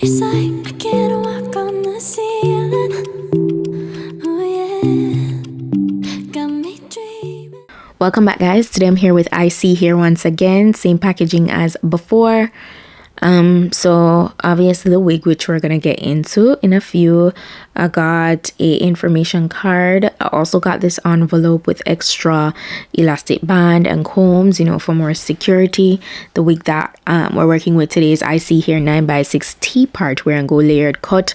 It's like I can't walk on the ceiling. Oh yeah, got me dreaming. Welcome back, guys. Today I'm here with ISEE here once again, same packaging as before. So obviously the wig, which we're gonna get into in a few. I got a information card. I also got this envelope with extra elastic band and combs, you know, for more security. The wig that we're working with today is ISEE here 9x6 Tpart wear and go layered cut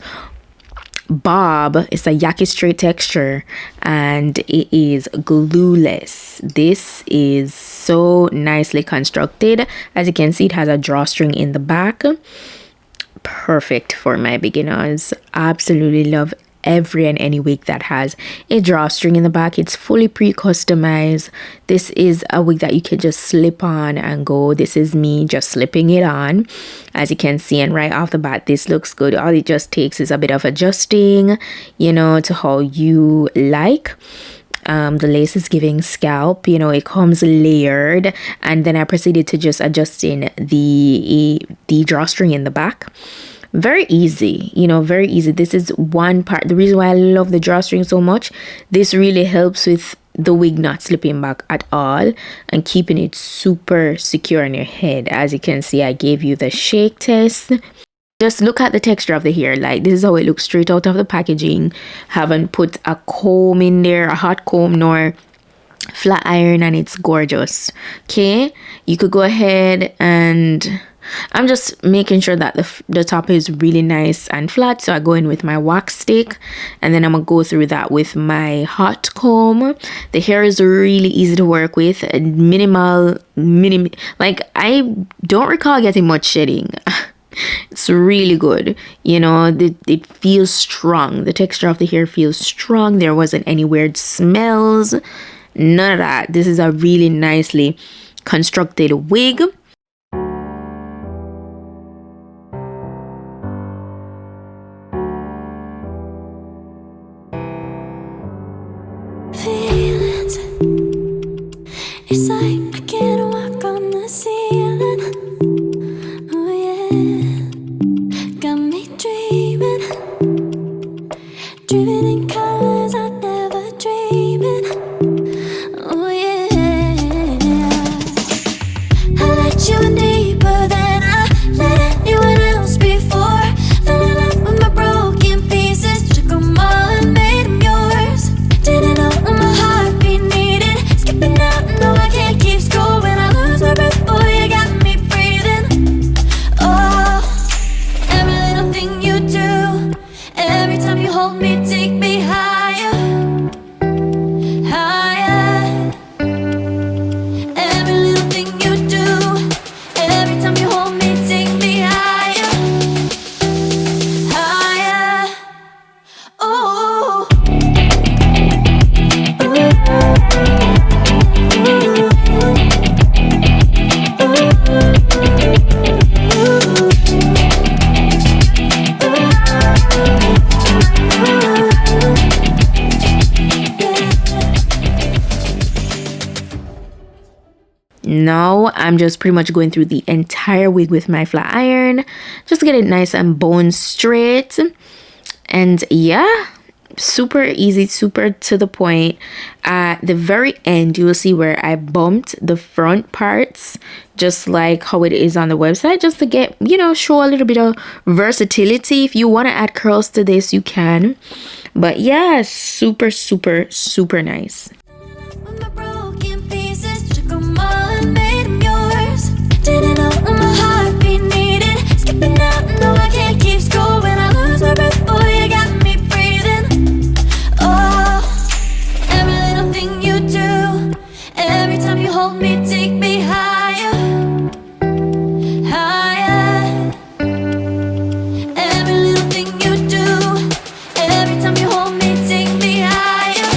bob. It's a yaki straight texture and it is glueless. This is so nicely constructed. As you can see, it has a drawstring in the back. Perfect for my beginners. Absolutely love every and any wig that has a drawstring in the back. It's fully pre-customized. This is a wig that you can just slip on and go. This is me just slipping it on, as you can see, and right off the bat this looks good. All it just takes is a bit of adjusting, you know, to how you like. The lace is giving scalp, you know, it comes layered, and then I proceeded to just adjusting the drawstring in the back. Very easy, you know, very easy. This is one part. The reason why I love the drawstring so much, this really helps with the wig not slipping back at all and keeping it super secure on your head. As you can see, I gave you the shake test. Just look at the texture of the hair. Like, this is how it looks straight out of the packaging. Haven't put a comb in there, a hot comb, nor flat iron, and it's gorgeous. Okay, you could go ahead and I'm just making sure that the top is really nice and flat, so I go in with my wax stick and then I'm gonna go through that with my hot comb. The hair is really easy to work with, minimal, like I don't recall getting much shedding. It's really good, you know. It feels strong. The texture of the hair feels strong. There wasn't any weird smells, none of that. This is a really nicely constructed wig. Feelings. It's like I can't walk on the ceiling. Oh yeah, got me dreaming, dreaming in colors I never dreamed. Oh yeah, I let you in deeper than I let anyone else before. Fell in love with my broken pieces, took them all and made them yours. Didn't know what my heartbeat needed, skipping out, no I can't keep score. When I lose my breath, boy, you got me breathing. Oh, every little thing you do, every time you hold me, take me higher, higher. Every little thing you do, every time you hold me, take me higher, higher. Oh, Now I'm just pretty much going through the entire wig with my flat iron just to get it nice and bone straight. And yeah, super easy, super to the point. At the very end you will see where I bumped the front parts just like how it is on the website, just to get, you know, show a little bit of versatility. If you want to add curls to this, you can. But yeah, super nice. with my broken pieces, took them all and made them yours. Didn't know what my heartbeat needed, skipping out, no I can't keep score. When I lose my breath, boy, you got me breathing. Oh, every little thing you do, every time you hold me, take me higher, higher. Every little thing you do, every time you hold me, take me higher,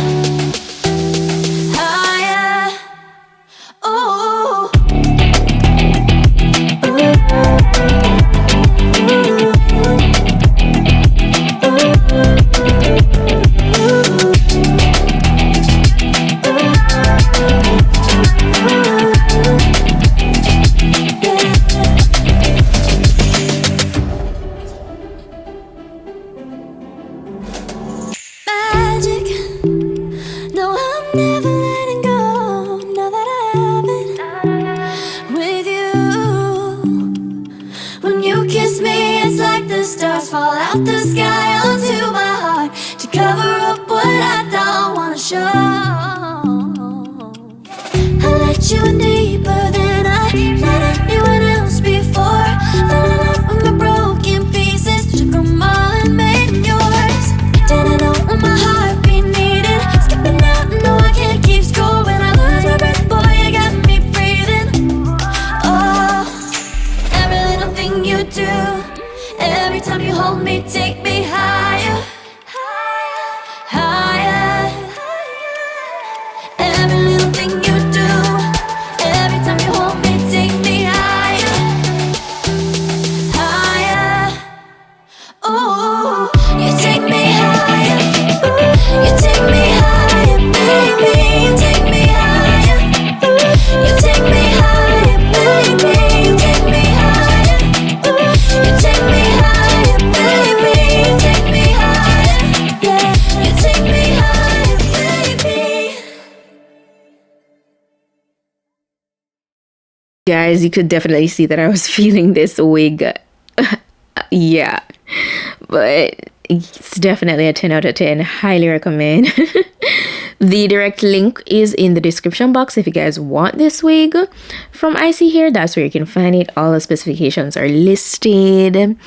let you in deeper than I let anyone else before. Fell in love with my broken pieces, took them all and made them yours. Didn't know what my heartbeat needed, skipping out, no I can't keep score. When I lose my breath, boy, you got me breathing. Oh, every little thing you do, every time you hold me, take me higher, higher. Every little thing you do, every time you hold me, take me higher, higher. Ooh, you take me higher. Ooh, you take me higher, baby. You take me higher. Ooh, you take me higher, baby. You take me higher. Ooh, you take me higher, baby. You take me higher. Yeah, you take me higher, baby. Guys, you could definitely see that I was feeling this wig. Yeah, but it's definitely a 10 out of 10. Highly recommend. The direct link is in the description box if you guys want this wig from ISEE Hair. That's where you can find it. All the specifications are listed.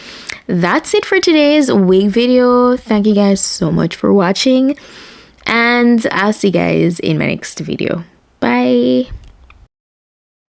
That's it for today's wig video. Thank you guys so much for watching, and I'll see you guys in my next video. Bye.